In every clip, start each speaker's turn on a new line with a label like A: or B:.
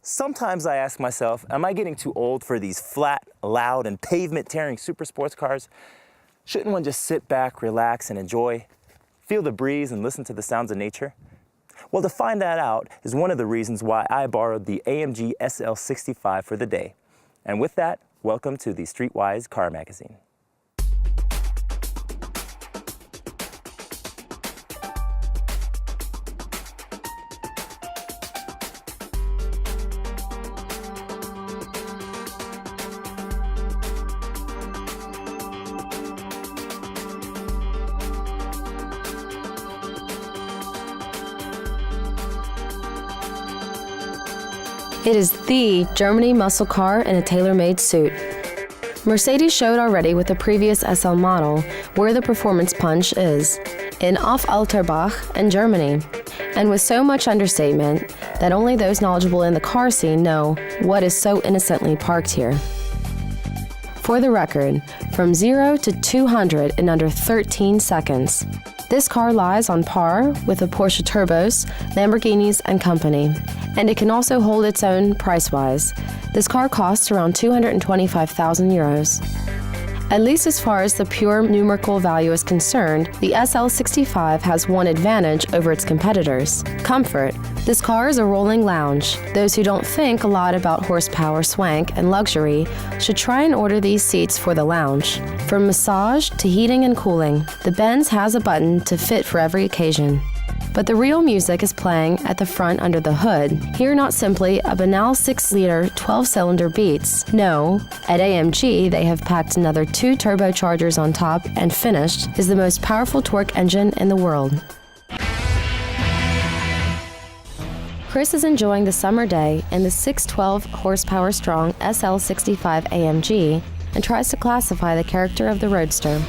A: Sometimes I ask myself, am I getting too old for these flat, loud, and pavement-tearing super sports cars? Shouldn't one just sit back, relax, and enjoy? Feel the breeze and listen to the sounds of nature? Well, to find that out is one of the reasons why I borrowed the AMG SL65 for the day. And with that, welcome to the Streetwise Car Magazine.
B: It is the Germany muscle car in a tailor-made suit. Mercedes showed already with the previous SL model where the performance punch is, in Auf-Alterbach in Germany, and with so much understatement that only those knowledgeable in the car scene know what is so innocently parked here. For the record, from 0 to 200 in under 13 seconds. This car lies on par with the Porsche Turbos, Lamborghinis, and company, and it can also hold its own price-wise. This car costs around 225,000 euros. At least as far as the pure numerical value is concerned, the SL65 has one advantage over its competitors: comfort. This car is a rolling lounge. Those who don't think a lot about horsepower, swank, and luxury should try and order these seats for the lounge. From massage to heating and cooling, the Benz has a button to fit for every occasion. But the real music is playing at the front under the hood. Here, not simply a banal 6-liter 12-cylinder beats. No, at AMG they have packed another 2 turbochargers on top, and finished is the most powerful torque engine in the world. Chris is enjoying the summer day in the 612 horsepower strong SL65 AMG and tries to classify the character of the roadster.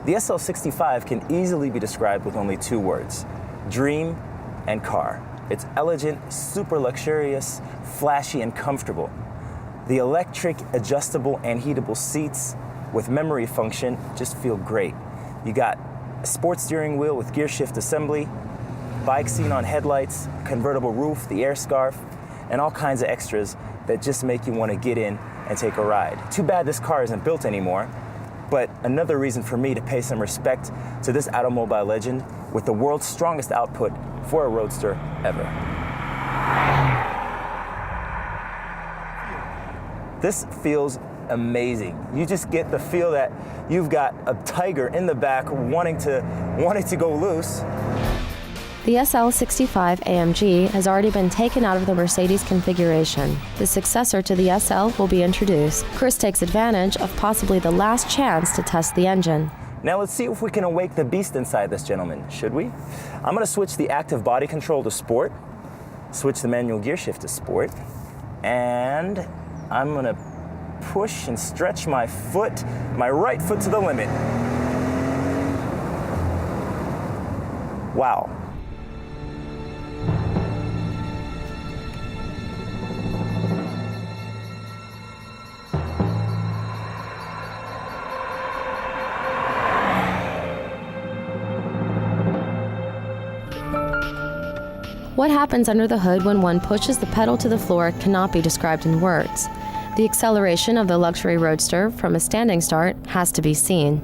A: The SL65 can easily be described with only 2 words: dream and car. It's elegant, super luxurious, flashy, and comfortable. The electric, adjustable, and heatable seats with memory function just feel great. You got a sports steering wheel with gear shift assembly, bike xenon headlights, convertible roof, the air scarf, and all kinds of extras that just make you want to get in and take a ride. Too bad this car isn't built anymore. But another reason for me to pay some respect to this automobile legend with the world's strongest output for a roadster ever. This feels amazing. You just get the feel that you've got a tiger in the back wanting to go loose.
B: The SL65 AMG has already been taken out of the Mercedes configuration. The successor to the SL will be introduced. Chris takes advantage of possibly the last chance to test the engine.
A: Now let's see if we can awake the beast inside this gentleman, should we? I'm gonna switch the active body control to sport, switch the manual gear shift to sport, and I'm gonna push and stretch my right foot to the limit. Wow.
B: What happens under the hood when one pushes the pedal to the floor cannot be described in words. The acceleration of the luxury roadster from a standing start has to be seen.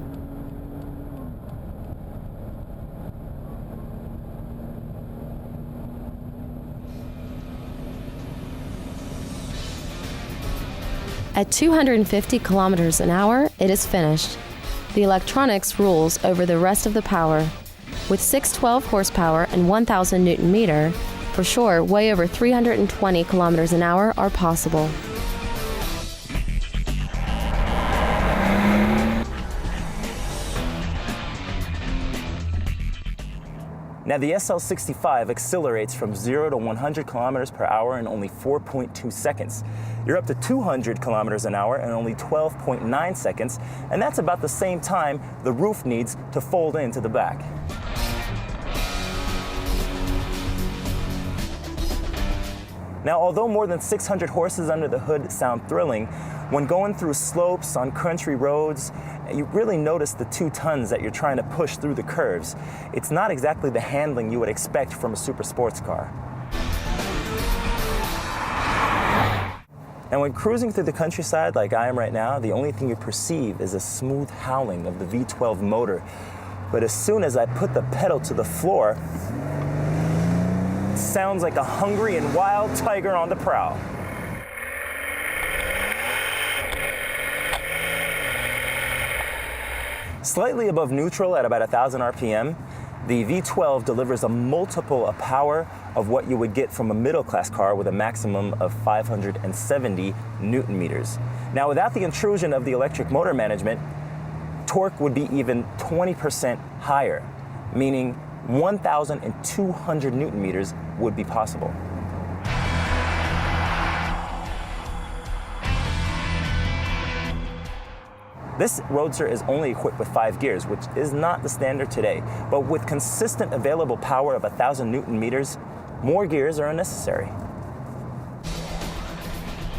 B: At 250 kilometers an hour, it is finished. The electronics rules over the rest of the power. With 612 horsepower and 1,000 Newton meter, for sure, way over 320 kilometers an hour are possible.
A: Now the SL65 accelerates from 0 to 100 kilometers per hour in only 4.2 seconds. You're up to 200 kilometers an hour in only 12.9 seconds, and that's about the same time the roof needs to fold into the back. Now, although more than 600 horses under the hood sound thrilling, when going through slopes on country roads, you really notice the 2 tons that you're trying to push through the curves. It's not exactly the handling you would expect from a super sports car. And when cruising through the countryside like I am right now, the only thing you perceive is a smooth howling of the V12 motor. But as soon as I put the pedal to the floor, it sounds like a hungry and wild tiger on the prowl. Slightly above neutral at about 1,000 RPM, the V12 delivers a multiple of power of what you would get from a middle-class car with a maximum of 570 Newton meters. Now, without the intrusion of the electric motor management, torque would be even 20% higher, meaning 1,200 Newton meters would be possible. This Roadster is only equipped with 5 gears, which is not the standard today. But with consistent available power of 1,000 Newton meters, more gears are unnecessary.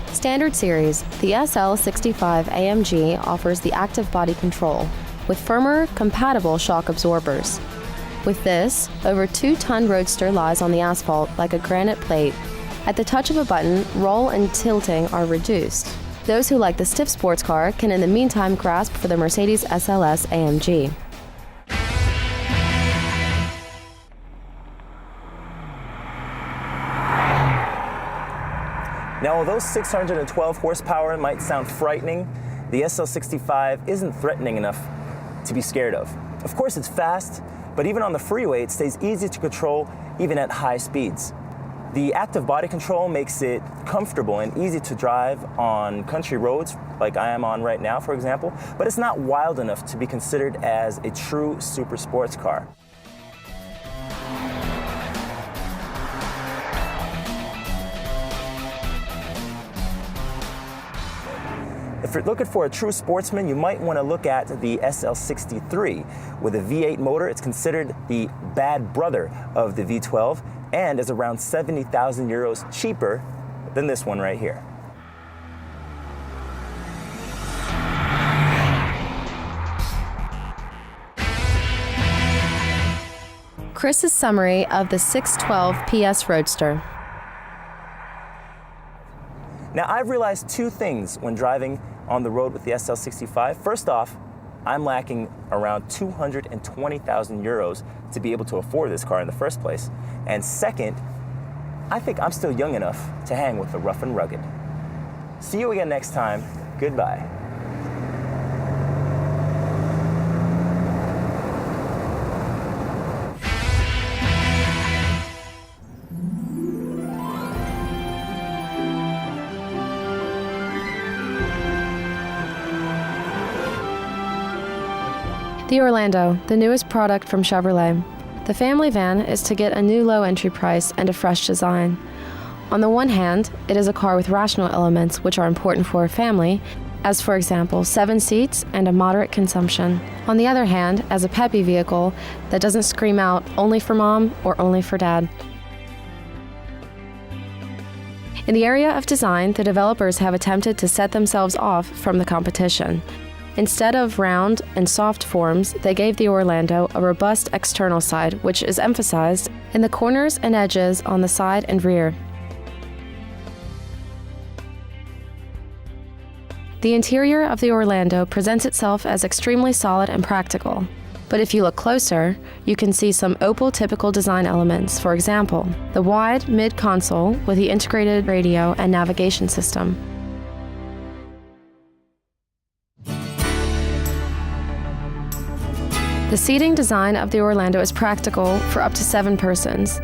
B: Standard series, the SL65 AMG offers the active body control with firmer, compatible shock absorbers. With this, over 2-ton Roadster lies on the asphalt like a granite plate. At the touch of a button, roll and tilting are reduced. Those who like the stiff sports car can in the meantime grasp for the Mercedes SLS AMG.
A: Now, although 612 horsepower might sound frightening, the SL65 isn't threatening enough to be scared of. Of course, it's fast, but even on the freeway, it stays easy to control even at high speeds. The active body control makes it comfortable and easy to drive on country roads like I am on right now, for example, but it's not wild enough to be considered as a true super sports car. If you're looking for a true sportsman, you might want to look at the SL63. With a V8 motor, it's considered the bad brother of the V12 and is around 70,000 euros cheaper than this one right here.
B: Chris's summary of the 612 PS Roadster.
A: Now, I've realized 2 things when driving on the road with the SL65. First off, I'm lacking around 220,000 euros to be able to afford this car in the first place. And second, I think I'm still young enough to hang with the rough and rugged. See you again next time. Goodbye.
B: The Orlando, the newest product from Chevrolet. The family van is to get a new low entry price and a fresh design. On the one hand, it is a car with rational elements which are important for a family, as for example 7 seats and a moderate consumption. On the other hand, as a peppy vehicle that doesn't scream out only for mom or only for dad. In the area of design, the developers have attempted to set themselves off from the competition. Instead of round and soft forms, they gave the Orlando a robust external side, which is emphasized in the corners and edges on the side and rear. The interior of the Orlando presents itself as extremely solid and practical. But if you look closer, you can see some Opel typical design elements. For example, the wide mid-console with the integrated radio and navigation system. The seating design of the Orlando is practical for up to 7 persons.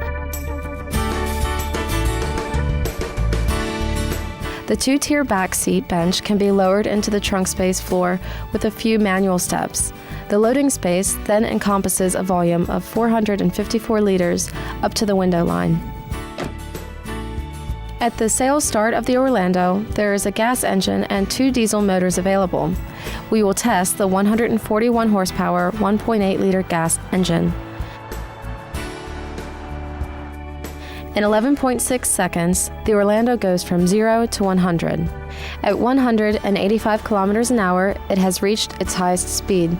B: The 2-tier back seat bench can be lowered into the trunk space floor with a few manual steps. The loading space then encompasses a volume of 454 liters up to the window line. At the sales start of the Orlando, there is a gas engine and 2 diesel motors available. We will test the 141 horsepower 1.8-liter gas engine. In 11.6 seconds, the Orlando goes from 0 to 100. At 185 kilometers an hour, it has reached its highest speed.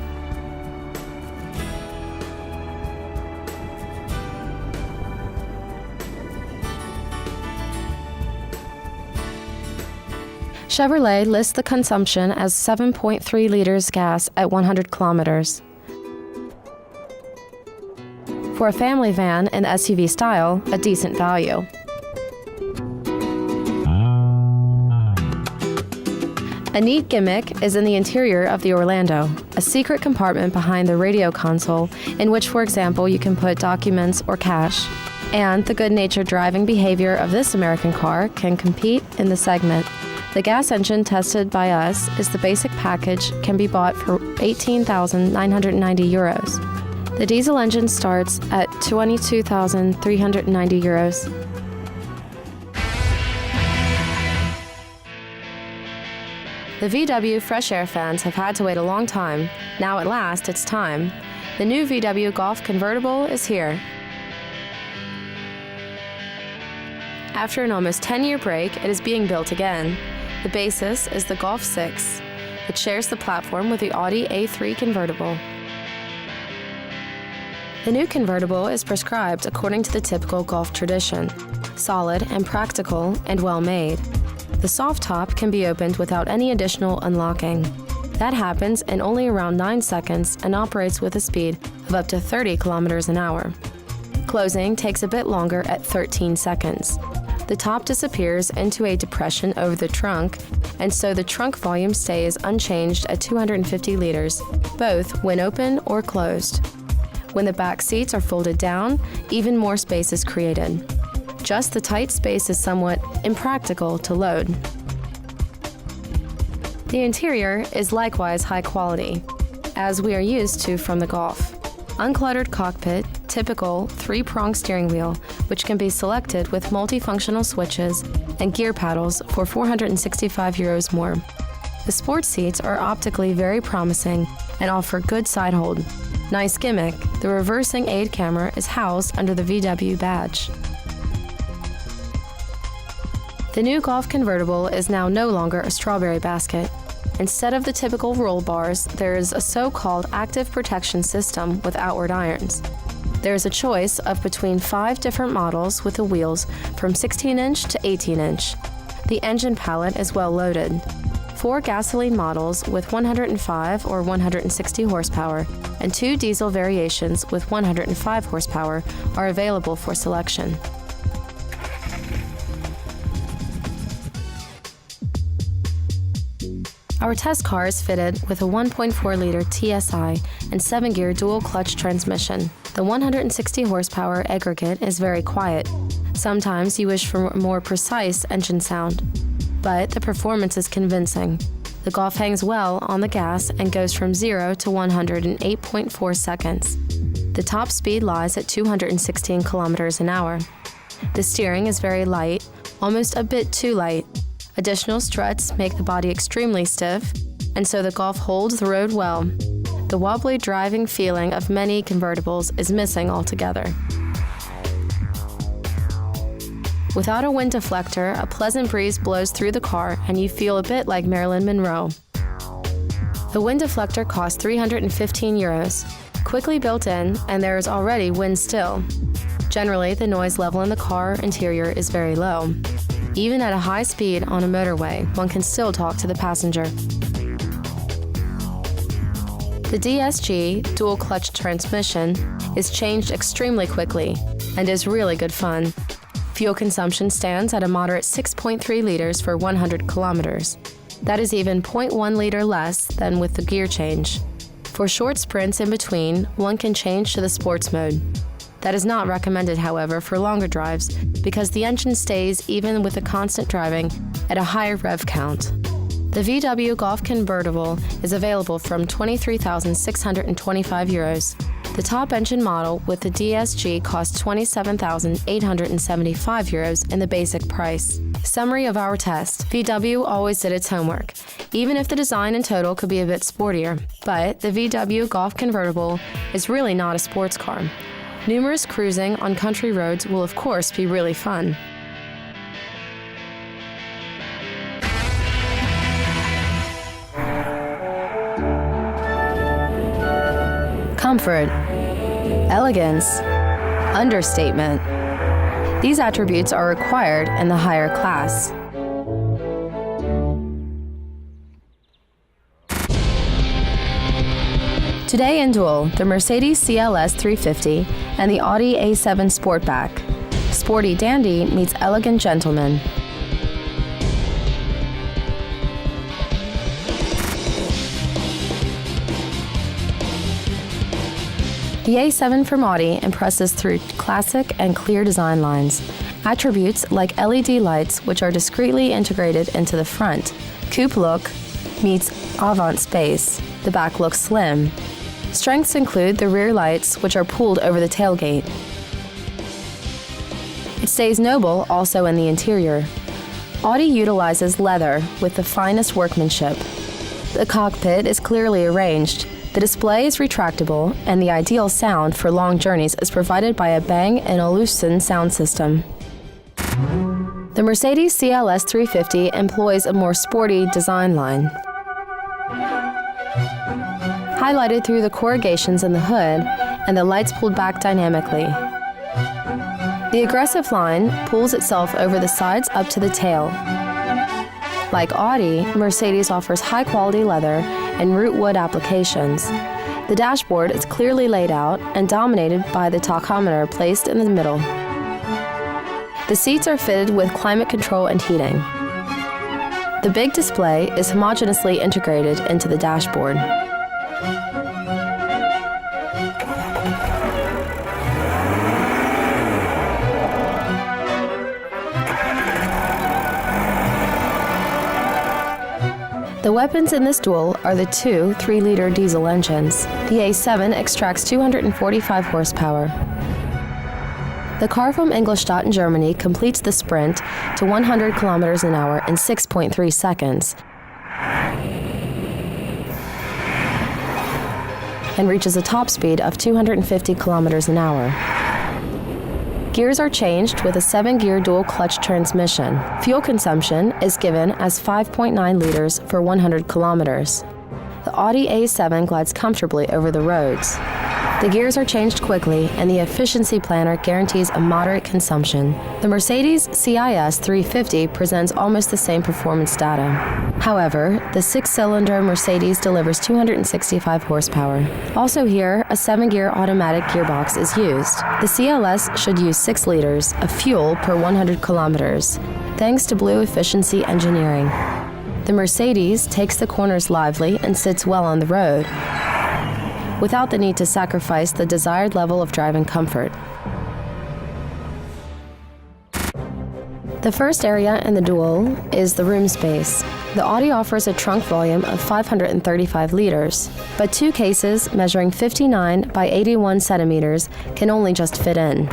B: Chevrolet lists the consumption as 7.3 liters gas at 100 kilometers. For a family van in SUV style, a decent value. A neat gimmick is in the interior of the Orlando, a secret compartment behind the radio console in which, for example, you can put documents or cash. And the good-natured driving behavior of this American car can compete in the segment. The gas engine tested by us is the basic package, can be bought for 18,990 euros. The diesel engine starts at 22,390 euros. The VW Fresh Air fans have had to wait a long time. Now at last, it's time. The new VW Golf Convertible is here. After an almost 10-year break, it is being built again. The basis is the Golf 6. It shares the platform with the Audi A3 convertible. The new convertible is prescribed according to the typical Golf tradition, solid and practical and well made. The soft top can be opened without any additional unlocking. That happens in only around 9 seconds and operates with a speed of up to 30 kilometers an hour. Closing takes a bit longer at 13 seconds. The top disappears into a depression over the trunk, and so the trunk volume stays unchanged at 250 liters, both when open or closed. When the back seats are folded down, even more space is created. Just the tight space is somewhat impractical to load. The interior is likewise high quality, as we are used to from the Golf. Uncluttered cockpit, typical 3-prong steering wheel, which can be selected with multifunctional switches and gear paddles for 465 euros more. The sports seats are optically very promising and offer good side hold. Nice gimmick, the reversing aid camera is housed under the VW badge. The new Golf Convertible is now no longer a strawberry basket. Instead of the typical roll bars, there is a so-called active protection system with outward irons. There is a choice of between 5 different models with the wheels from 16-inch to 18-inch. The engine palette is well loaded. 4 gasoline models with 105 or 160 horsepower and 2 diesel variations with 105 horsepower are available for selection. Our test car is fitted with a 1.4-liter TSI and 7-gear dual-clutch transmission. The 160 horsepower aggregate is very quiet. Sometimes you wish for a more precise engine sound, but the performance is convincing. The Golf hangs well on the gas and goes from 0 to 100 in 8.4 seconds. The top speed lies at 216 kilometers an hour. The steering is very light, almost a bit too light. Additional struts make the body extremely stiff, and so the Golf holds the road well. The wobbly driving feeling of many convertibles is missing altogether. Without a wind deflector, a pleasant breeze blows through the car and you feel a bit like Marilyn Monroe. The wind deflector costs 315 euros, quickly built in, and there is already wind still. Generally, the noise level in the car interior is very low. Even at a high speed on a motorway, one can still talk to the passenger. The DSG dual-clutch transmission is changed extremely quickly and is really good fun. Fuel consumption stands at a moderate 6.3 liters for 100 kilometers. That is even 0.1 liter less than with the gear change. For short sprints in between, one can change to the sports mode. That is not recommended, however, for longer drives because the engine stays, even with the constant driving, at a higher rev count. The VW Golf Convertible is available from 23,625 euros. The top engine model with the DSG costs 27,875 euros in the basic price. Summary of our test. VW always did its homework, even if the design in total could be a bit sportier. But the VW Golf Convertible is really not a sports car. Numerous cruising on country roads will of course be really fun. Comfort, elegance, understatement. These attributes are required in the higher class. Today in duel, the Mercedes CLS 350 and the Audi A7 Sportback. Sporty dandy meets elegant gentleman. The A7 from Audi impresses through classic and clear design lines. Attributes like LED lights, which are discreetly integrated into the front. Coupe look meets avant space. The back looks slim. Strengths include the rear lights, which are pulled over the tailgate. It stays noble also in the interior. Audi utilizes leather with the finest workmanship. The cockpit is clearly arranged. The display is retractable, and the ideal sound for long journeys is provided by a Bang & Olufsen sound system. The Mercedes CLS 350 employs a more sporty design line. Highlighted through the corrugations in the hood and the lights pulled back dynamically. The aggressive line pulls itself over the sides up to the tail. Like Audi, Mercedes offers high-quality leather and root wood applications. The dashboard is clearly laid out and dominated by the tachometer placed in the middle. The seats are fitted with climate control and heating. The big display is homogeneously integrated into the dashboard. The weapons in this duel are the two 3-liter diesel engines. The A7 extracts 245 horsepower. The car from Ingolstadt in Germany completes the sprint to 100 kilometers an hour in 6.3 seconds and reaches a top speed of 250 kilometers an hour. Gears are changed with a 7-gear dual-clutch transmission. Fuel consumption is given as 5.9 liters for 100 kilometers. The Audi A7 glides comfortably over the roads. The gears are changed quickly, and the efficiency planner guarantees a moderate consumption. The Mercedes CIS 350 presents almost the same performance data. However, the 6-cylinder Mercedes delivers 265 horsepower. Also here, a 7-gear automatic gearbox is used. The CLS should use 6 liters of fuel per 100 kilometers, thanks to Blue Efficiency Engineering. The Mercedes takes the corners lively and sits well on the road, without the need to sacrifice the desired level of driving comfort. The first area in the duel is the room space. The Audi offers a trunk volume of 535 liters, but 2 cases measuring 59 by 81 centimeters can only just fit in.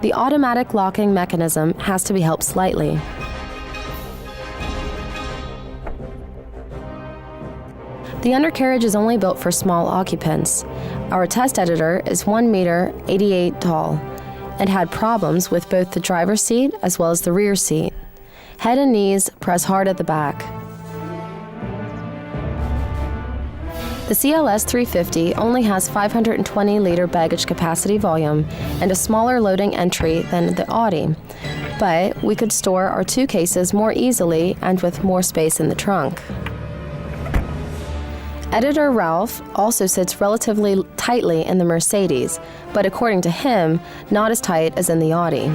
B: The automatic locking mechanism has to be helped slightly. The undercarriage is only built for small occupants. Our test editor is 1 meter 88 tall and had problems with both the driver's seat as well as the rear seat. Head and knees press hard at the back. The CLS 350 only has 520-liter baggage capacity volume and a smaller loading entry than the Audi, but we could store our 2 cases more easily and with more space in the trunk. Editor Ralph also sits relatively tightly in the Mercedes, but according to him, not as tight as in the Audi.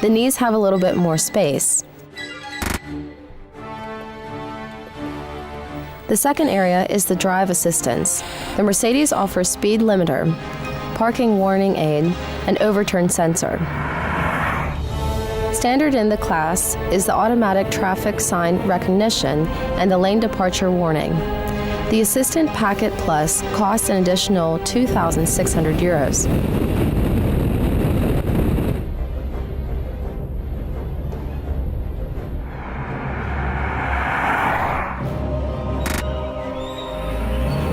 B: The knees have a little bit more space. The second area is the drive assistance. The Mercedes offers speed limiter, parking warning aid, and overturn sensor. Standard in the class is the automatic traffic sign recognition and the lane departure warning. The Assistant Packet Plus costs an additional €2,600.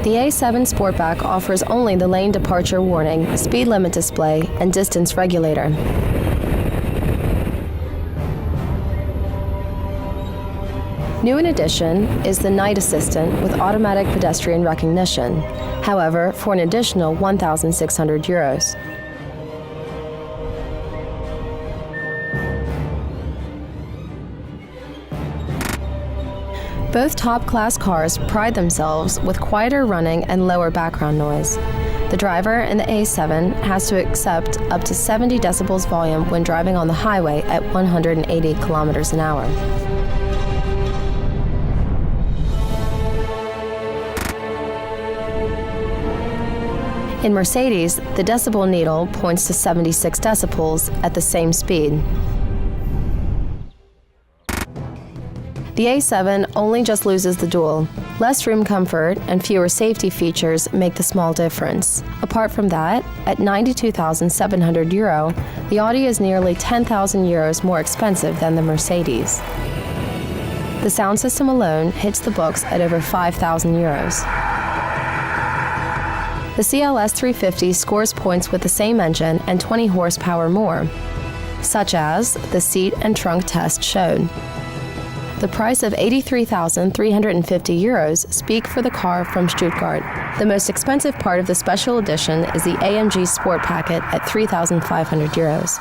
B: The A7 Sportback offers only the lane departure warning, speed limit display, and distance regulator. New in addition is the Night Assistant with automatic pedestrian recognition, however, for an additional €1,600. Both top-class cars pride themselves with quieter running and lower background noise. The driver in the A7 has to accept up to 70 decibels volume when driving on the highway at 180 kilometers an hour. In Mercedes, the decibel needle points to 76 decibels at the same speed. The A7 only just loses the dual. Less room comfort and fewer safety features make the small difference. Apart from that, at €92,700, the Audi is nearly €10,000 more expensive than the Mercedes. The sound system alone hits the books at over €5,000. The CLS 350 scores points with the same engine and 20 horsepower more, such as the seat and trunk test showed. The price of €83,350 speak for the car from Stuttgart. The most expensive part of the special edition is the AMG Sportback at €3,500.